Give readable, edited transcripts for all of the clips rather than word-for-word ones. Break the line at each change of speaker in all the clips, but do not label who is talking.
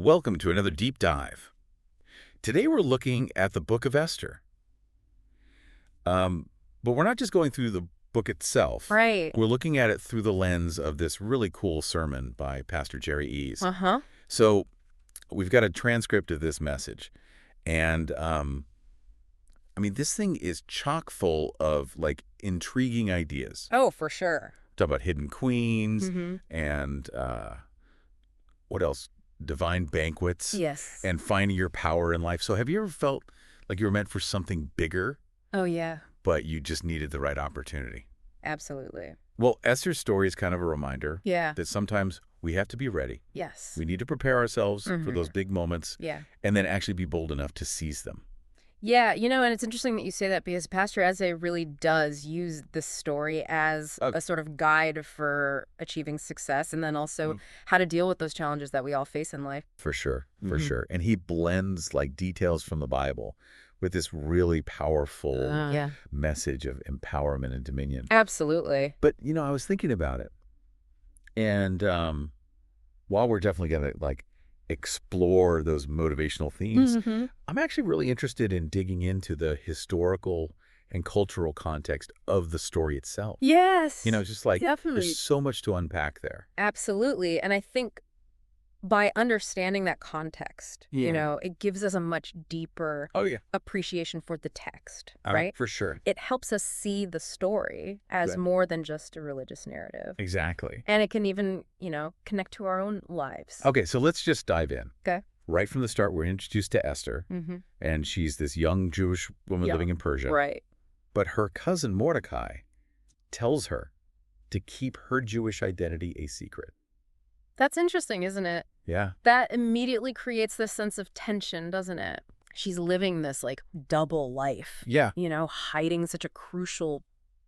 Welcome to another deep dive. Today we're looking at the Book of Esther. But we're not just going through the book itself.
Right.
We're looking at it through the lens of this really cool sermon by Pastor Jerry Eze.
Uh-huh.
So we've got a transcript of this message. And, this thing is chock full of, intriguing ideas.
Oh, for sure.
Talk about hidden queens
Mm-hmm.
and, what else? Divine banquets.
Yes.
And finding your power in life. So have you ever felt like you were meant for something bigger,
Oh, yeah.
but you just needed the right opportunity?
Absolutely.
Well, Esther's story is kind of a reminder
Yeah.
that sometimes we have to be ready.
Yes.
We need to prepare ourselves for
Mhm.
those big moments
Yeah.
and then actually be bold enough to seize them.
Yeah, and it's interesting that you say that because Pastor Eze really does use this story as
Okay.
a sort of guide for achieving success and then also
Mm.
how to deal with those challenges that we all face in life.
For sure, for
Mhm.
sure. And he blends details from the Bible with this really powerful
Yeah.
message of empowerment and dominion.
Absolutely.
But, I was thinking about it. And while we're definitely going to explore those motivational themes,
Mm-hmm.
I'm actually really interested in digging into the historical and cultural context of the story itself.
Yes.
It's just
Definitely.
there's so much to unpack there.
Absolutely. And I think by understanding that context,
Yeah.
it gives us a much deeper
Oh, yeah.
appreciation for the text, right?
For sure.
It helps us see the story as
Good.
more than just a religious narrative.
Exactly.
And it can even, connect to our own lives.
Okay, so let's just dive in.
Okay.
Right from the start, we're introduced to Esther,
Mm-hmm.
and she's this young Jewish woman
Yeah.
living in Persia.
Right.
But her cousin Mordecai tells her to keep her Jewish identity a secret.
That's interesting, isn't it?
Yeah.
That immediately creates this sense of tension, doesn't it? She's living this double life,
Yeah.
hiding such a crucial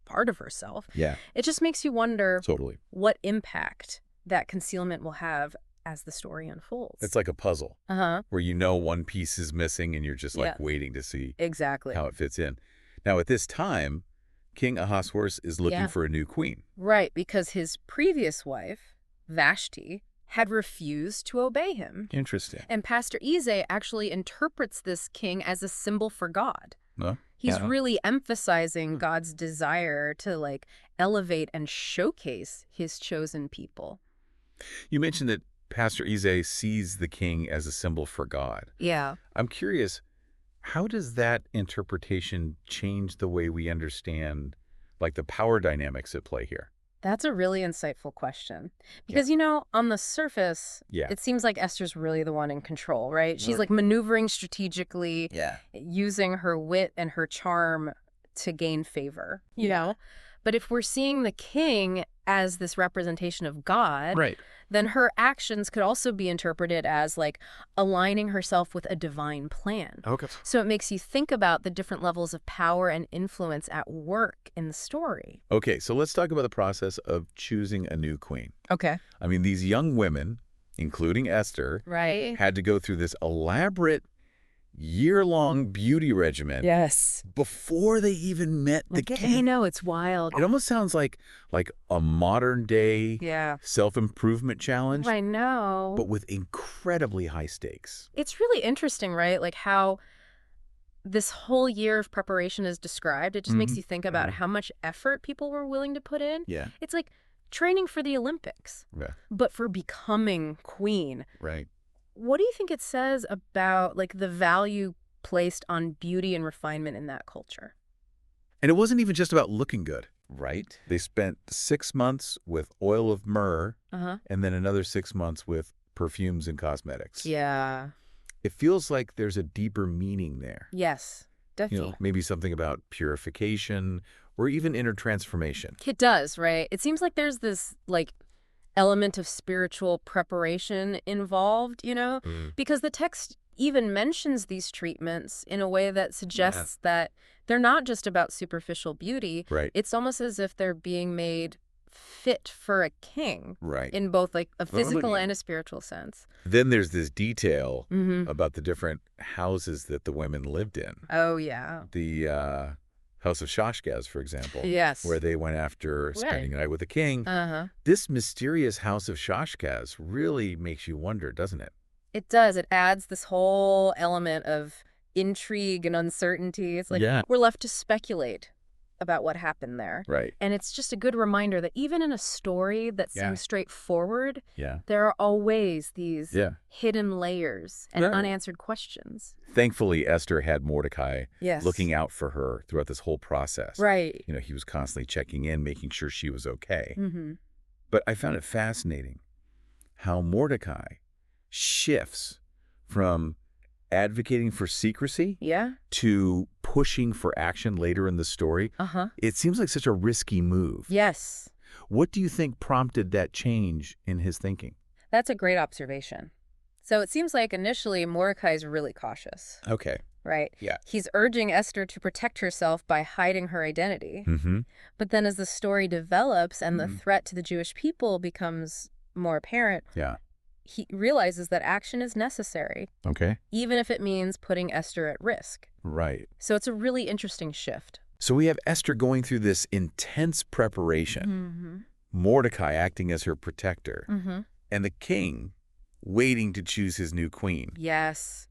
part of herself.
Yeah.
It just makes you wonder
Totally.
what impact that concealment will have as the story unfolds.
It's like a puzzle
Uh-huh.
where one piece is missing and you're just
Yeah.
waiting to see
Exactly.
how it fits in. Now, at this time, King Ahasuerus is looking
Yeah.
for a new queen.
Right, because his previous wife, Vashti, had refused to obey him.
Interesting.
And Pastor Eze actually interprets this king as a symbol for God.
No?
He's
Yeah.
really emphasizing God's desire to elevate and showcase his chosen people.
You mentioned that Pastor Eze sees the king as a symbol for God.
Yeah.
I'm curious, how does that interpretation change the way we understand the power dynamics at play here?
That's a really insightful question. Because, on the surface,
Yeah.
it seems like Esther's really the one in control, right? She's
Okay.
maneuvering strategically,
Yeah.
using her wit and her charm to gain favor, you know? But if we're seeing the king as this representation of God,
Right.
then her actions could also be interpreted as aligning herself with a divine plan.
Okay.
So it makes you think about the different levels of power and influence at work in the story.
Okay, so let's talk about the process of choosing a new queen.
Okay.
These young women, including Esther,
Right?
had to go through this elaborate year-long beauty regimen
Yes.
before they even met the
I
king.
know, it's wild.
It almost sounds like a modern-day
Yeah.
self-improvement challenge,
I know.
but with incredibly high stakes.
It's really interesting, right? How this whole year of preparation is described. It just makes
Mhm.
you think about how much effort people were willing to put in.
Yeah.
It's like training for the Olympics,
Yeah.
but for becoming queen.
Right.
What do you think it says about the value placed on beauty and refinement in that culture?
And it wasn't even just about looking good, right? They spent 6 months with oil of myrrh
Uh-huh.
and then another 6 months with perfumes and cosmetics.
Yeah.
It feels like there's a deeper meaning there.
Yes, definitely.
Maybe something about purification or even inner transformation.
It does, right? It seems like there's this element of spiritual preparation involved, because the text even mentions these treatments in a way that suggests that they're not just about superficial beauty.
Right.
It's almost as if they're being made fit for a king
Right.
in both a physical
look-
and a spiritual sense.
Then there's this detail
Mm-hmm.
about the different houses that the women lived in.
Oh, yeah.
The House of Shashgaz, for example.
Yes.
Where they went after spending the night with the king.
Uh-huh.
This mysterious House of Shashgaz really makes you wonder, doesn't it?
It does. It adds this whole element of intrigue and uncertainty. It's like
Yeah.
we're left to speculate about what happened there.
Right.
And it's just a good reminder that even in a story that
Yeah.
seems straightforward,
Yeah.
there are always these
Yeah.
hidden layers and
Yeah.
unanswered questions.
Thankfully, Esther had Mordecai
Yes.
looking out for her throughout this whole process.
Right.
You know, he was constantly checking in, making sure she was okay.
Mm-hmm.
But I found it fascinating how Mordecai shifts from advocating for secrecy
Yeah?
to pushing for action later in the story.
Uh-huh.
It seems like such a risky move.
Yes.
What do you think prompted that change in his thinking?
That's a great observation. So it seems like initially Mordecai's really cautious,
Okay.
right?
Yeah.
He's urging Esther to protect herself by hiding her identity.
Mm-hmm.
But then as the story develops and the
Mhm.
threat to the Jewish people becomes more apparent,
Yeah.
he realizes that action is necessary,
Okay.
even if it means putting Esther at risk.
Right.
So it's a really interesting shift.
So we have Esther going through this intense preparation,
Mm-hmm.
Mordecai acting as her protector,
Mm-hmm.
and the king waiting to choose his new queen.
Yes.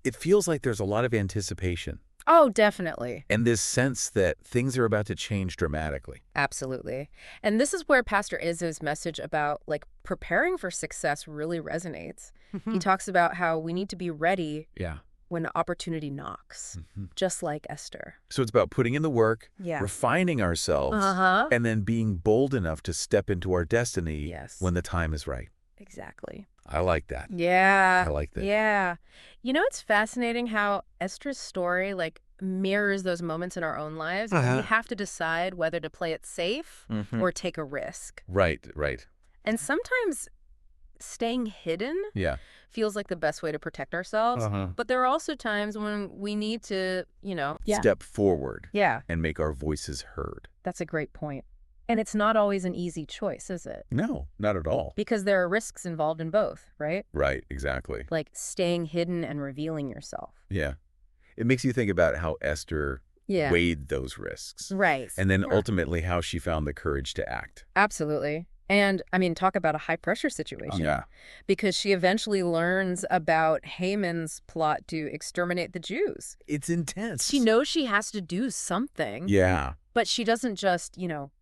It feels like there's a lot of anticipation
Oh, definitely.
and this sense that things are about to change dramatically.
Absolutely. And this is where Pastor Eze's message about preparing for success really resonates. He talks about how we need to be ready
Yeah.
when opportunity knocks, just like Esther.
So it's about putting in the work,
Yeah.
refining ourselves,
Uh-huh.
and then being bold enough to step into our destiny
Yes.
when the time is right.
Exactly.
I like that.
Yeah.
I like that.
Yeah. You know, it's fascinating how Esther's story mirrors those moments in our own lives.
Uh-huh.
We have to decide whether to play it safe
Mhm.
or take a risk.
Right, right.
And sometimes staying hidden
Yeah.
feels like the best way to protect ourselves.
Uh-huh.
But there are also times when we need to,
Step forward
Yeah,
and make our voices heard.
that's a great point. And it's not always an easy choice, is it?
No, not at all.
Because there are risks involved in both, right?
Right, exactly.
Like staying hidden and revealing yourself.
Yeah. It makes you think about how Esther
Yeah.
weighed those risks.
Right.
And then
Sure.
ultimately how she found the courage to act.
Absolutely. And I mean, talk about a high pressure situation.
Yeah.
Because she eventually learns about Haman's plot to exterminate the Jews.
It's intense.
She knows she has to do something.
Yeah.
But she doesn't just,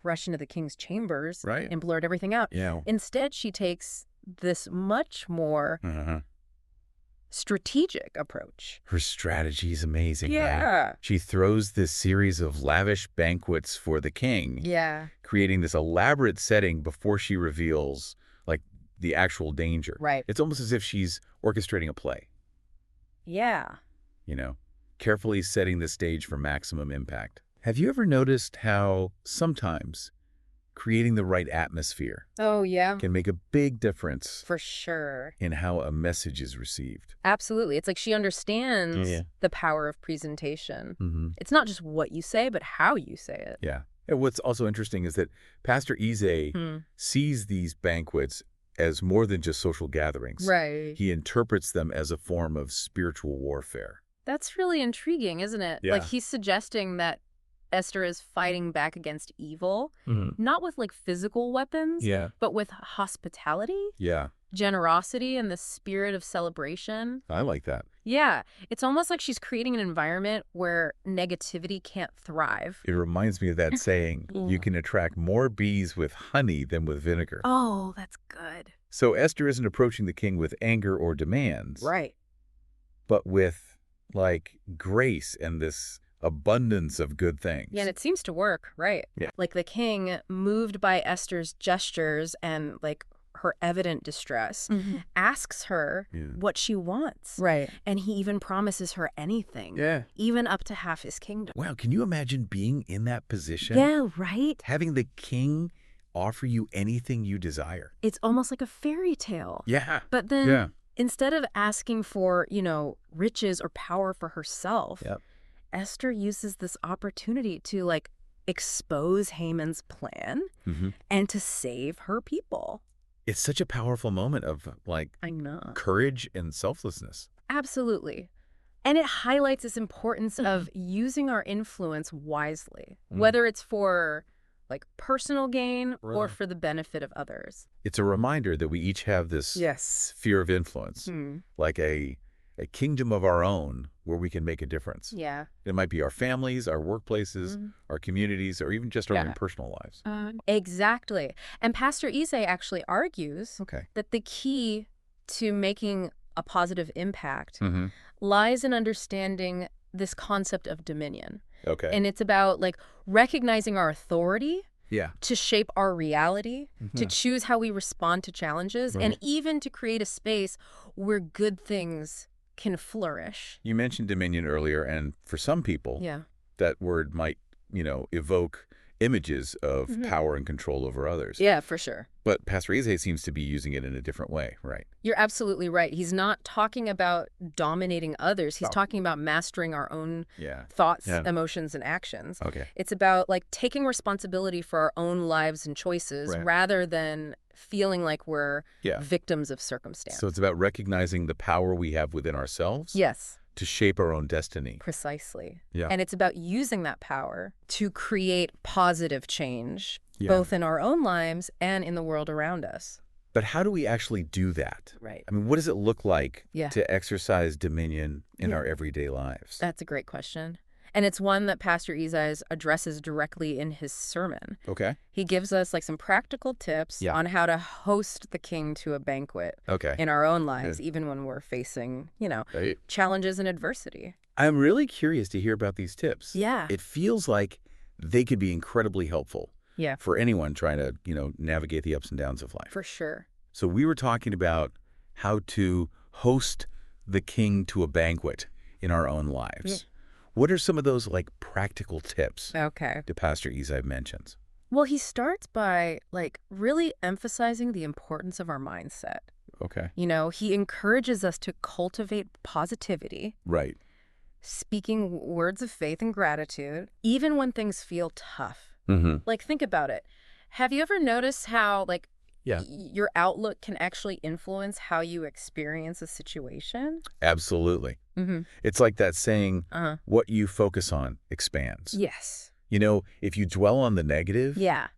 rush into the king's chambers
Right.
and blurt everything out.
Yeah.
Instead, she takes this much more
Uh-huh.
strategic approach.
Her strategy is amazing, right?
Yeah.
She throws this series of lavish banquets for the king,
Yeah.
creating this elaborate setting before she reveals, the actual danger.
Right.
It's almost as if she's orchestrating a play,
Yeah.
carefully setting the stage for maximum impact. Have you ever noticed how sometimes creating the right atmosphere
Oh, yeah.
can make a big difference
For sure.
in how a message is received?
Absolutely. It's like she understands
Yeah.
the power of presentation.
Mm-hmm.
It's not just what you say, but how you say it.
Yeah. And what's also interesting is that Pastor Eze sees these banquets as more than just social gatherings.
Right.
He interprets them as a form of spiritual warfare.
That's really intriguing, isn't it?
Yeah.
He's suggesting that Esther is fighting back against evil, not with physical weapons,
Yeah.
but with hospitality,
Yeah.
generosity, and the spirit of celebration.
I like that.
Yeah, it's almost like she's creating an environment where negativity can't thrive.
It reminds me of that saying, you can attract more bees with honey than with vinegar.
Oh, that's good.
So Esther isn't approaching the king with anger or demands,
Right.
but with, grace and this abundance of good things.
Yeah, and it seems to work, right?
Yeah.
The king, moved by Esther's gestures and her evident distress, asks her
Yeah.
what she wants.
Right.
And he even promises her anything,
Yeah.
even up to half his kingdom.
Wow, can you imagine being in that position?
Yeah, right?
Having the king offer you anything you desire.
It's almost like a fairy tale.
Yeah.
But then
Yeah.
instead of asking for, riches or power for herself,
Yep.
Esther uses this opportunity to expose Haman's plan
Mm-hmm.
and to save her people.
It's such a powerful moment of
I know.
courage and selflessness.
Absolutely. And it highlights this importance of using our influence wisely, whether it's for like personal gain or
Right.
for the benefit of others.
It's a reminder that we each have this
Yes.
sphere of influence, like a kingdom of our own where we can make a difference.
Yeah.
It might be our families, our workplaces, our communities, or even just our
Yeah.
own personal lives.
Exactly. And Pastor Eze actually argues
Okay.
that the key to making a positive impact
Mm-hmm.
lies in understanding this concept of dominion.
Okay.
And it's about like recognizing our authority
Yeah.
to shape our reality, to
Mhm.
choose how we respond to challenges, and even to create a space where good things can flourish.
You mentioned dominion earlier, and for some people,
Yeah.
that word might, evoke images of power and control over others.
Yeah, for sure.
But Pastor Eze seems to be using it in a different way, right?
You're absolutely right. He's not talking about dominating others. He's talking about mastering our own thoughts, emotions, and actions.
Okay.
It's about like taking responsibility for our own lives and choices rather than feeling like we're victims of circumstance.
So it's about recognizing the power we have within ourselves
Yes.
to shape our own destiny.
Precisely.
Yeah.
And it's about using that power to create positive change, both in our own lives and in the world around us.
But how do we actually do that?
Right.
I mean, what does it look like
Yeah.
to exercise dominion in our everyday lives?
That's a great question. And it's one that Pastor Eze addresses directly in his sermon.
Okay.
He gives us like some practical tips on how to host the king to a banquet in our own lives, even when we're facing, challenges and adversity.
I'm really curious to hear about these tips.
Yeah.
It feels like they could be incredibly helpful
Yeah.
for anyone trying to, navigate the ups and downs of life.
For sure.
So we were talking about how to host the king to a banquet in our own lives.
Yeah.
What are some of those like practical tips
Okay.
that Pastor Eze mentions?
Well, he starts by like really emphasizing the importance of our mindset.
Okay.
He encourages us to cultivate positivity,
Right.
speaking words of faith and gratitude, even when things feel tough.
Mm-hmm.
Like, think about it. Have you ever noticed how, like,
Yeah.
your outlook can actually influence how you experience a situation?
Absolutely.
Mm-hmm.
It's like that saying,
Uh-huh.
what you focus on expands.
Yes.
If you dwell on the negative,
Yeah,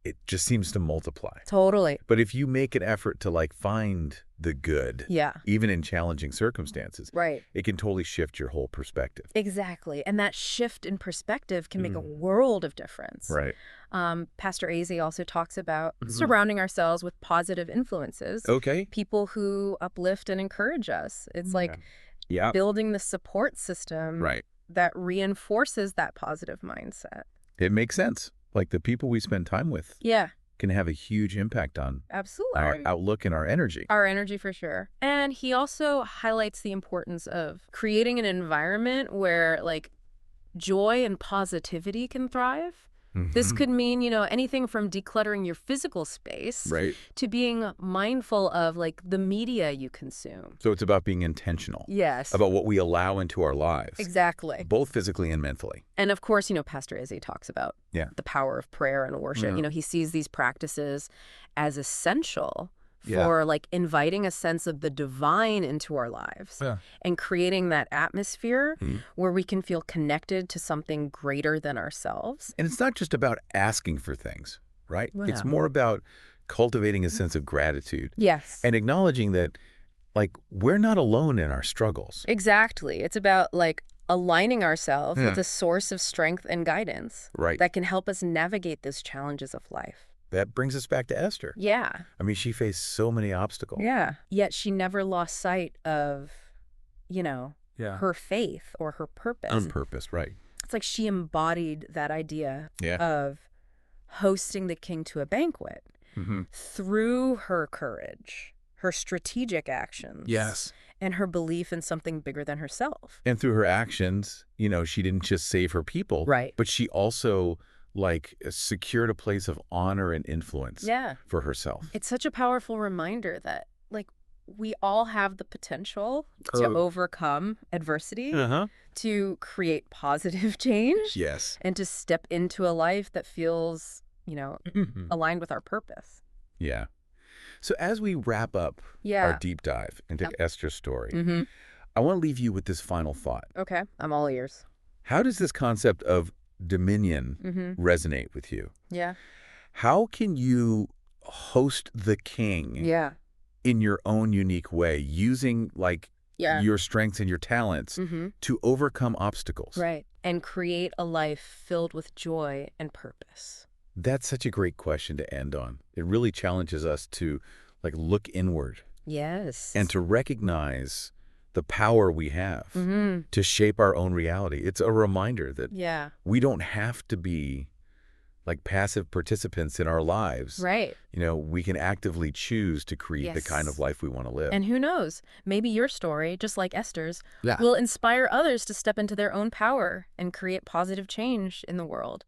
it just seems to multiply.
totally.
But if you make an effort to like find the good,
Yeah,
even in challenging circumstances,
right.
it can totally shift your whole perspective.
Exactly. And that shift in perspective can make a world of difference.
Right.
Pastor Eze also talks about surrounding ourselves with positive influences.
Okay.
People who uplift and encourage us. It's like
Yeah.
building the support system
Right.
that reinforces that positive mindset.
It makes sense. Like the people we spend time with
Yeah,
can have a huge impact on
absolutely.
our outlook and our energy.
Our energy for sure. And he also highlights the importance of creating an environment where like joy and positivity can thrive. This could mean, anything from decluttering your physical space
Right.
to being mindful of like the media you consume.
So it's about being intentional.
Yes.
About what we allow into our lives.
Exactly.
Both physically and mentally.
And of course, Pastor Eze talks about the power of prayer and worship.
Yeah.
He sees these practices as essential
Yeah.
for like inviting a sense of the divine into our lives and creating that atmosphere where we can feel connected to something greater than ourselves.
And it's not just about asking for things, right? It's
Yeah.
more about cultivating a sense of gratitude
Yes.
and acknowledging that, like, we're not alone in our struggles.
Exactly. It's about like aligning ourselves with a source of strength and guidance
Right.
that can help us navigate those challenges of life.
That brings us back to Esther.
Yeah.
I mean, she faced so many obstacles.
Yeah. Yet she never lost sight of, her faith or her purpose.
On purpose, right.
It's like she embodied that idea
Yeah.
of hosting the king to a banquet through her courage, her strategic actions.
Yes.
And her belief in something bigger than herself.
And through her actions, she didn't just save her people.
Right.
But she also, secured a place of honor and influence for herself.
It's such a powerful reminder that, we all have the potential to overcome adversity, to create positive change,
Yes.
and to step into a life that feels, aligned with our purpose.
Yeah. So as we wrap up our deep dive into Esther's story, I want to leave you with this final thought.
Okay. I'm all ears.
How does this concept of dominion
Mm-hmm.
resonate with you.
Yeah.
How can you host the king
Yeah.
in your own unique way, using like
Yeah.
your strengths and your talents
Mm-hmm.
to overcome obstacles?
Right. And create a life filled with joy and purpose.
That's such a great question to end on. It really challenges us to like look inward and
Yes.
to recognize the power we have
Mm-hmm.
to shape our own reality. It's a reminder that
Yeah.
we don't have to be like passive participants in our lives.
Right.
We can actively choose to create the kind of
Yes.
life we want to live.
And who knows, maybe your story, just like Esther's,
Yeah.
will inspire others to step into their own power and create positive change in the world.